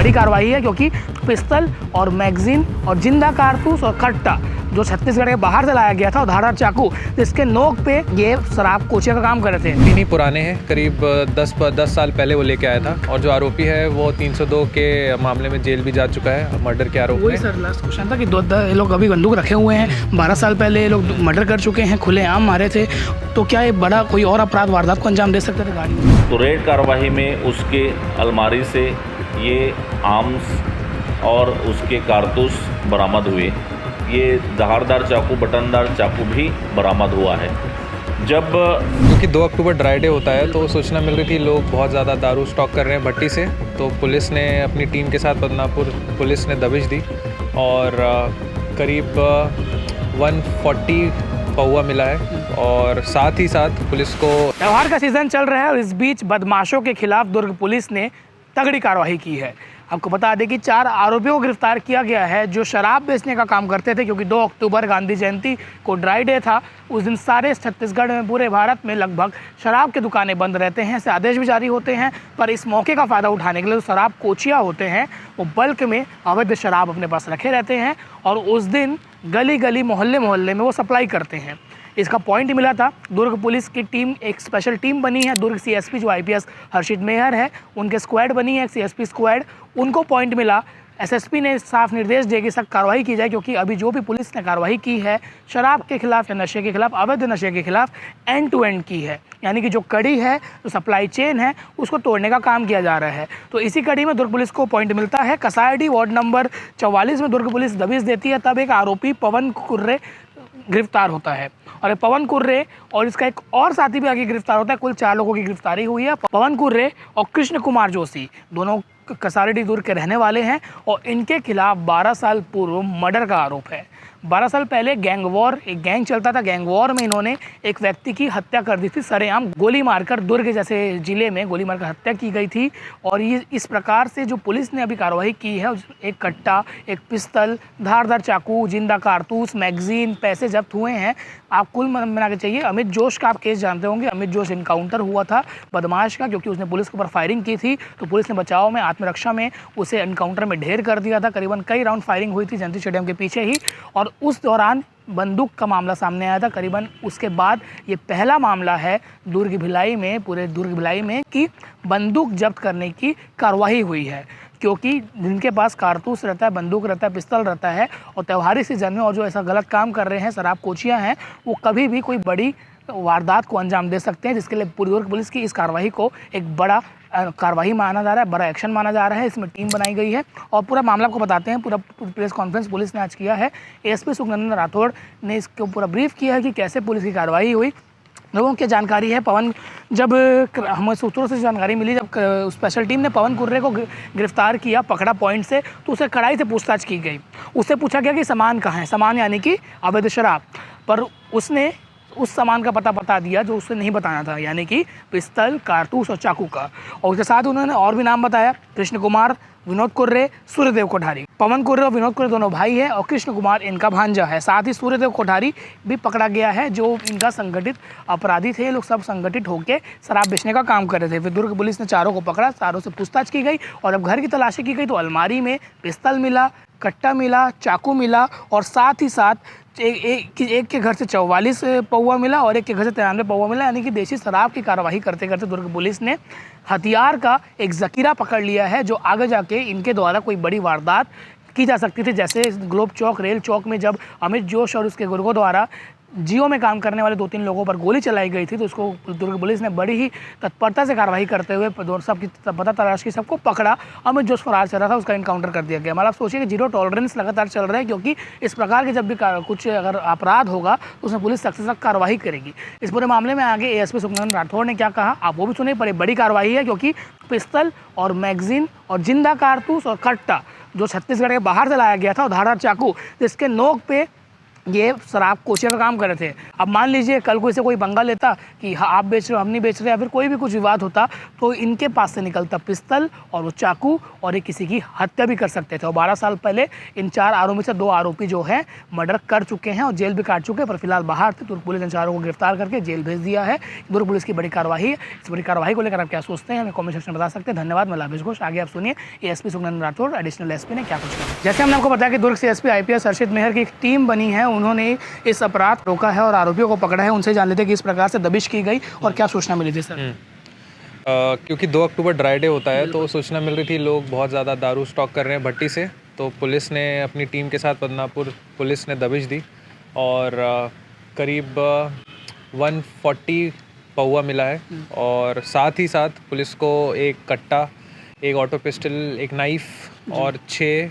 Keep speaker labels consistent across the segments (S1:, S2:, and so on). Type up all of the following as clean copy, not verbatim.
S1: बड़ी कार्रवाई है, क्योंकि पिस्तल और मैगजीन और जिंदा कारतूस और कट्टा जो छत्तीसगढ़ के बाहर से लाया गया था और धारदार चाकू जिसके नोक पे ये शराब कोचिया का काम कर रहे थे।
S2: इन्हीं पुराने हैं, करीब 10 साल पहले वो लेके आया था और जो आरोपी है वो 302 के मामले में जेल भी जा चुका है मर्डर के आरोप में।
S1: वही सर लास्ट क्वेश्चन था कि ये लोग अभी बंदूक रखे हुए हैं, 12 साल पहले ये लोग मर्डर कर चुके हैं, खुलेआम मारे थे, तो क्या ये बड़ा कोई और अपराध वारदात को अंजाम दे सकते थे गाड़ी में?
S3: तो रेड कार्रवाई में उसके अलमारी से ये आर्म्स और उसके कारतूस बरामद हुए। ये धारदार चाकू, बटनदार चाकू भी बरामद हुआ है। जब
S2: क्योंकि 2 अक्टूबर ड्राई डे होता है तो सूचना मिल रही थी लोग बहुत ज़्यादा दारू स्टॉक कर रहे हैं भट्टी से, तो पुलिस ने अपनी टीम के साथ बदनापुर पुलिस ने दबिश दी और करीब 140 पौवा मिला है और साथ ही साथ पुलिस को
S1: त्योहार का सीजन चल रहा है और इस बीच बदमाशों के खिलाफ दुर्ग पुलिस ने तगड़ी कार्रवाई की है। आपको बता दें कि 4 आरोपियों को गिरफ्तार किया गया है जो शराब बेचने का काम करते थे, क्योंकि 2 अक्टूबर गांधी जयंती को ड्राई डे था। उस दिन सारे छत्तीसगढ़ में, पूरे भारत में लगभग शराब की दुकानें बंद रहते हैं, ऐसे आदेश भी जारी होते हैं। पर इस मौके का फ़ायदा उठाने के लिए जो शराब कोचिया होते हैं वो बल्क में अवैध शराब अपने पास रखे रहते हैं और उस दिन गली गली मोहल्ले मोहल्ले में वो सप्लाई करते हैं। इसका पॉइंट मिला था, दुर्ग पुलिस की टीम, एक स्पेशल टीम बनी है, दुर्ग सीएसपी जो आईपीएस हर्षित मेहर है उनके स्क्वाड बनी है, एक सीएसपी स्क्वाड, उनको पॉइंट मिला। एसएसपी ने साफ निर्देश दिए कि सख्त कार्रवाई की जाए, क्योंकि अभी जो भी पुलिस ने कार्रवाई की है शराब के खिलाफ या नशे के खिलाफ, अवैध नशे के खिलाफ एंड टू एंड की है, यानी कि जो कड़ी है, जो सप्लाई चेन है, उसको तोड़ने का काम किया जा रहा है। तो इसी कड़ी में दुर्ग पुलिस को पॉइंट मिलता है। कसायडी वार्ड नंबर 44 में दुर्ग पुलिस दबिश देती है, तब एक आरोपी पवन कुर्रे गिरफ्तार होता है और पवन कुर्रे और इसका एक और साथी भी आगे गिरफ्तार होता है। कुल 4 लोगों की गिरफ्तारी हुई है। पवन कुर्रे और कृष्ण कुमार जोशी दोनों कसारडी दुर्ग के रहने वाले हैं और इनके खिलाफ 12 साल पूर्व मर्डर का आरोप है। 12 साल पहले गैंग वॉर, एक गैंग चलता था, गैंग वॉर में इन्होंने एक व्यक्ति की हत्या कर दी थी सरेआम, गोली मारकर। दुर्ग जैसे ज़िले में गोली मारकर हत्या की गई थी। और ये इस प्रकार से जो पुलिस ने अभी कार्रवाई की है, एक कट्टा, एक पिस्तल, धारदार चाकू, जिंदा कारतूस, मैगजीन, पैसे जब्त हुए हैं। आप कुल मिला के चाहिए, अमित जोश का आप केस जानते होंगे। अमित जोश इनकाउंटर हुआ था बदमाश का, क्योंकि उसने पुलिस के ऊपर फायरिंग की थी, तो पुलिस ने बचाव में, आत्मरक्षा में उसे एनकाउंटर में ढेर कर दिया था। करीबन कई राउंड फायरिंग हुई थी जयंती स्टेडियम के पीछे ही, और उस दौरान बंदूक का मामला सामने आया था। करीबन उसके बाद ये पहला मामला है दुर्ग भिलाई में, पूरे दुर्ग भिलाई में, कि बंदूक जब्त करने की कार्रवाई हुई है, क्योंकि जिनके पास कारतूस रहता है, बंदूक रहता है, पिस्तल रहता है और त्योहारी सीजन में और जो ऐसा गलत काम कर रहे हैं, शराब कोचियाँ हैं, वो कभी भी कोई बड़ी वारदात को अंजाम दे सकते हैं, जिसके लिए पूरी दुर्ग पुलिस की इस कार्रवाई को एक बड़ा कार्रवाई माना जा रहा है, बड़ा एक्शन माना जा रहा है। इसमें टीम बनाई गई है और पूरा मामला को बताते हैं। पूरा प्रेस कॉन्फ्रेंस पुलिस ने आज किया है। एएसपी सुखनंदन राठौड़ ने इसको पूरा ब्रीफ किया है कि कैसे पुलिस की कार्रवाई हुई। लोगों की जानकारी है, पवन, जब हमें सूत्रों से जानकारी मिली, जब स्पेशल टीम ने पवन कुर्रे को गिरफ्तार किया, पकड़ा पॉइंट से, तो उसे कड़ाई से पूछताछ की गई। उससे पूछा गया कि सामान कहाँ है, सामान यानी कि अवैध शराब, पर उसने उस सामान का पता बता दिया जो उसे नहीं बताना था, यानी कि पिस्तल, कारतूस और चाकू का। और उसके साथ उन्होंने और भी नाम बताया, कृष्ण कुमार, विनोद कुर्रे, सूर्यदेव कोठारी। पवन कुर्रे और विनोद कुर्रे दोनों भाई हैं और कृष्ण कुमार इनका भांजा है। साथ ही सूर्यदेव कोठारी भी पकड़ा गया है, जो इनका संगठित अपराधी थे। ये लोग सब संगठित होकर शराब बेचने का काम कर रहे थे। फिर दुर्ग पुलिस ने चारों को पकड़ा, चारों से पूछताछ की गई और जब घर की तलाशी की गई तो अलमारी में पिस्तल मिला, कट्टा मिला, चाकू मिला और साथ ही साथ एक के घर से 44 पौवा मिला और एक के घर से 93 पौवा मिला, यानी कि देशी शराब की कार्रवाई करते करते दुर्ग पुलिस ने हथियार का एक जखीरा पकड़ लिया है, जो आगे जाके इनके द्वारा कोई बड़ी वारदात की जा सकती थी। जैसे ग्लोब चौक, रेल चौक में जब अमित जोश और उसके गुर्गों द्वारा जियो में काम करने वाले 2-3 लोगों पर गोली चलाई गई थी, तो उसको दुर्ग पुलिस ने बड़ी ही तत्परता से कार्रवाई करते हुए सबकी पता तलाश की, सबको पकड़ा। अमित जोश फरार चल रहा था, उसका इनकाउंटर कर दिया गया। मतलब आप सोचिए कि जीरो टॉलरेंस लगातार चल रहा है, क्योंकि इस प्रकार के जब भी कुछ अगर अपराध होगा तो उसमें पुलिस सख्त से सख्त कार्रवाई करेगी। इस पूरे मामले में आगे एएसपी सुखनंदन राठौड़ ने क्या कहा, आप वो भी सुनिए। पर बड़ी कार्रवाई है, क्योंकि पिस्तल और मैगजीन और जिंदा कारतूस और कट्टा जो छत्तीसगढ़ के बाहर से लाया गया था और धारदार चाकू जिसके नोक पे ये शराब कोशिया का काम कर रहे थे। अब मान लीजिए कल को इसे कोई पंगा लेता कि हाँ आप बेच रहे हो हम नहीं बेच रहे, या फिर कोई भी कुछ विवाद होता तो इनके पास से निकलता पिस्तल और वो चाकू, और ये किसी की हत्या भी कर सकते थे। और 12 साल पहले इन 4 आरोपी में से 2 आरोपी जो हैं मर्डर कर चुके हैं और जेल भी काट चुके हैं, पर फिलहाल बाहर थे। तुर्क पुलिस इन चारों को गिरफ्तार करके जेल भेज दिया है। तुर्क पुलिस की बड़ी कार्रवाई है। इस बड़ी कार्रवाई को लेकर आप क्या सोचते हैं हमें कमेंट सेक्शन में बता सकते हैं। धन्यवाद। मैं लाभेश घोष। आगे आप सुनिए ASP Sukhnandan Rathore additional SP ने क्या कुछ कहा। जैसे हमने आपको बताया कि दुर्ग से एसपी आईपीएस अर्षित मेहर की एक टीम बनी है, उन्होंने इस अपराध रोका है और आरोपियों को पकड़ा है। उनसे जान लेते हैं कि इस प्रकार से दबिश की गई और क्या सूचना मिली थी सर।
S2: क्योंकि 2 अक्टूबर ड्राई डे होता है तो सूचना मिल रही थी लोग बहुत ज़्यादा दारू स्टॉक कर रहे हैं भट्टी से, तो पुलिस ने अपनी टीम के साथ बदनापुर पुलिस ने दबिश दी और करीब 140 पौवा मिला है। और साथ ही साथ पुलिस को एक कट्टा, एक ऑटो पिस्टल, एक नाइफ और 6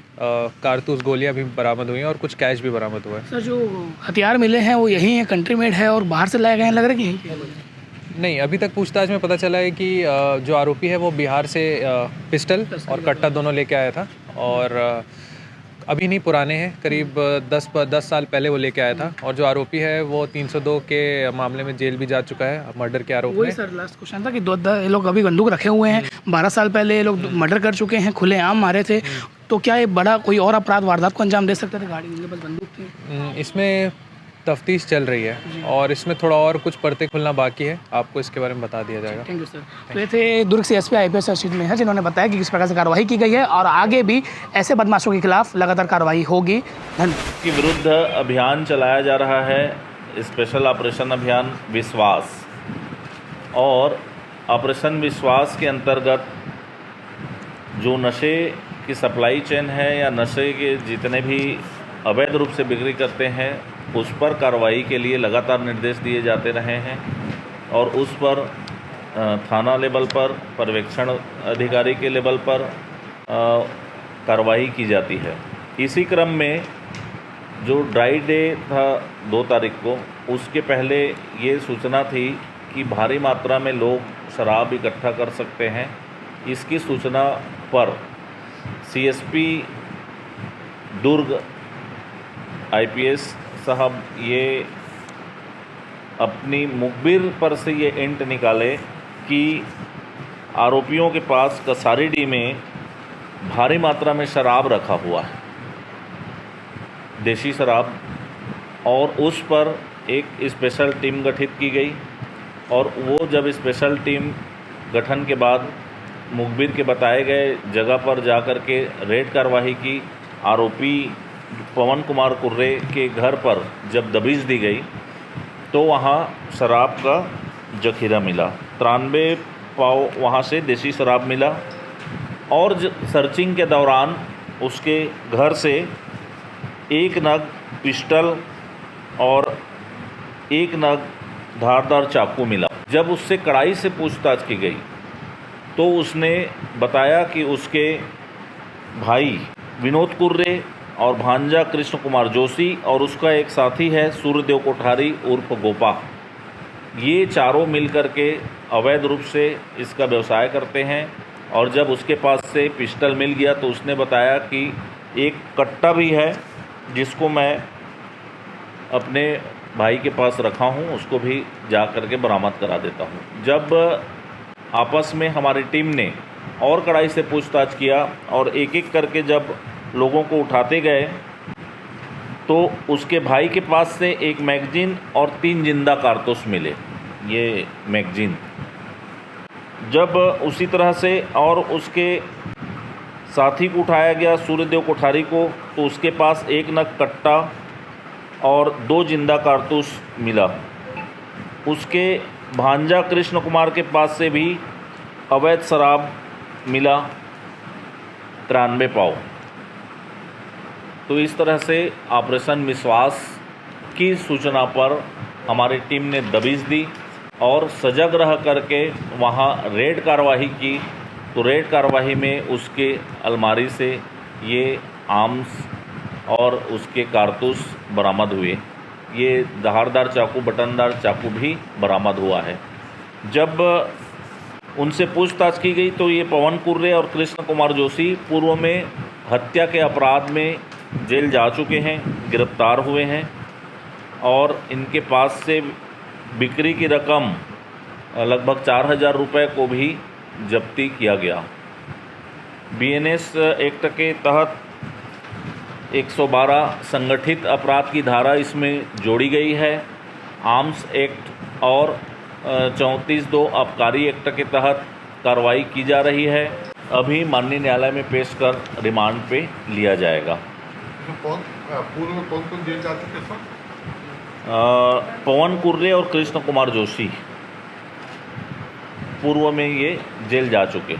S2: कारतूस गोलियां भी बरामद हुई हैं और कुछ कैश भी बरामद हुआ है।
S1: सर जो हथियार मिले हैं वो यही है, कंट्री मेड है और बाहर से लाए गए हैं, लग रहा है कि यहीं के हैं?
S2: नहीं, अभी तक पूछताछ में पता चला है कि जो आरोपी है वो बिहार से पिस्टल और कट्टा दोनों लेके आया था और अभी नहीं पुराने हैं, करीब 10 साल पहले वो लेके आया था। और जो आरोपी है वो 302 के मामले में जेल भी जा चुका है मर्डर के आरोप में।
S1: वही सर लास्ट क्वेश्चन था कि ये लोग अभी बंदूक रखे हुए हैं, 12 साल पहले ये लोग मर्डर कर चुके हैं, खुलेआम मारे थे, तो क्या ये बड़ा कोई और अपराध वारदात को अंजाम दे सकते थे? गाड़ी इनके पास बंदूक थी।
S2: इसमें तफ्तीश चल रही है और इसमें थोड़ा और कुछ परतें खुलना बाकी है, आपको इसके बारे में बता दिया जाएगा।
S1: Thank you sir. तो ये थे दुर्ग से एसपी आईपीएस अर्षित मेहर, जिन्होंने बताया कि किस प्रकार से कार्रवाई की गई है और आगे भी ऐसे बदमाशों के खिलाफ लगातार कार्रवाई होगी। धन्यवाद।
S3: के विरुद्ध अभियान चलाया जा रहा है, स्पेशल ऑपरेशन अभियान विश्वास, और ऑपरेशन विश्वास के अंतर्गत जो नशे की सप्लाई चेन है या नशे के जितने भी अवैध रूप से बिक्री करते हैं उस पर कार्रवाई के लिए लगातार निर्देश दिए जाते रहे हैं और उस पर थाना लेवल पर, पर्यवेक्षण अधिकारी के लेवल पर कार्रवाई की जाती है। इसी क्रम में जो ड्राई डे था 2 तारीख को, उसके पहले ये सूचना थी कि भारी मात्रा में लोग शराब इकट्ठा कर सकते हैं। इसकी सूचना पर सीएसपी दुर्ग आईपीएस साहब ये अपनी मुखबिर पर से ये इंट निकाले कि आरोपियों के पास कसारीडीह में भारी मात्रा में शराब रखा हुआ है, देसी शराब, और उस पर एक स्पेशल टीम गठित की गई और वो जब स्पेशल टीम गठन के बाद मुखबिर के बताए गए जगह पर जाकर के रेड कार्रवाई की, आरोपी पवन कुमार कुर्रे के घर पर जब दबिश दी गई तो वहाँ शराब का जखीरा मिला, 93 पाव वहाँ से देसी शराब मिला। और सर्चिंग के दौरान उसके घर से 1 नग पिस्टल और 1 नग धारदार चाकू मिला। जब उससे कड़ाई से पूछताछ की गई तो उसने बताया कि उसके भाई विनोद कुर्रे और भांजा कृष्ण कुमार जोशी और उसका एक साथी है सूर्यदेव कोठारी उर्फ गोपा, ये चारों मिलकर के अवैध रूप से इसका व्यवसाय करते हैं। और जब उसके पास से पिस्टल मिल गया तो उसने बताया कि एक कट्टा भी है जिसको मैं अपने भाई के पास रखा हूँ, उसको भी जा कर के बरामद करा देता हूँ। जब आपस में हमारी टीम ने और कड़ाई से पूछताछ किया और एक एक करके जब लोगों को उठाते गए तो उसके भाई के पास से एक मैगजीन और 3 जिंदा कारतूस मिले। ये मैगजीन जब उसी तरह से और उसके साथी को उठाया गया सूर्यदेव कोठारी को, तो उसके पास 1 नग कट्टा और 2 जिंदा कारतूस मिला। उसके भांजा कृष्ण कुमार के पास से भी अवैध शराब मिला 93 पाव। तो इस तरह से ऑपरेशन विश्वास की सूचना पर हमारी टीम ने दबिश दी और सजग रह करके वहाँ रेड कार्रवाई की। तो रेड कार्रवाई में उसके अलमारी से ये आर्म्स और उसके कारतूस बरामद हुए। ये धारदार चाकू, बटनदार चाकू भी बरामद हुआ है। जब उनसे पूछताछ की गई तो ये पवन कुर्रे और कृष्ण कुमार जोशी पूर्व में हत्या के अपराध में जेल जा चुके हैं, गिरफ्तार हुए हैं और इनके पास से बिक्री की रकम लगभग 4,000 रुपये को भी जब्ती किया गया। BNS एक्ट के तहत 112 संगठित अपराध की धारा इसमें जोड़ी गई है। आर्म्स एक्ट और 34(2) आबकारी एक्ट के तहत कार्रवाई की जा रही है। अभी माननीय न्यायालय में पेश कर रिमांड पे लिया जाएगा।
S4: पूर्व में कौन कौन जेल जा चुके सर?
S3: पवन कुर्रे और कृष्ण कुमार जोशी पूर्व में ये जेल जा चुके।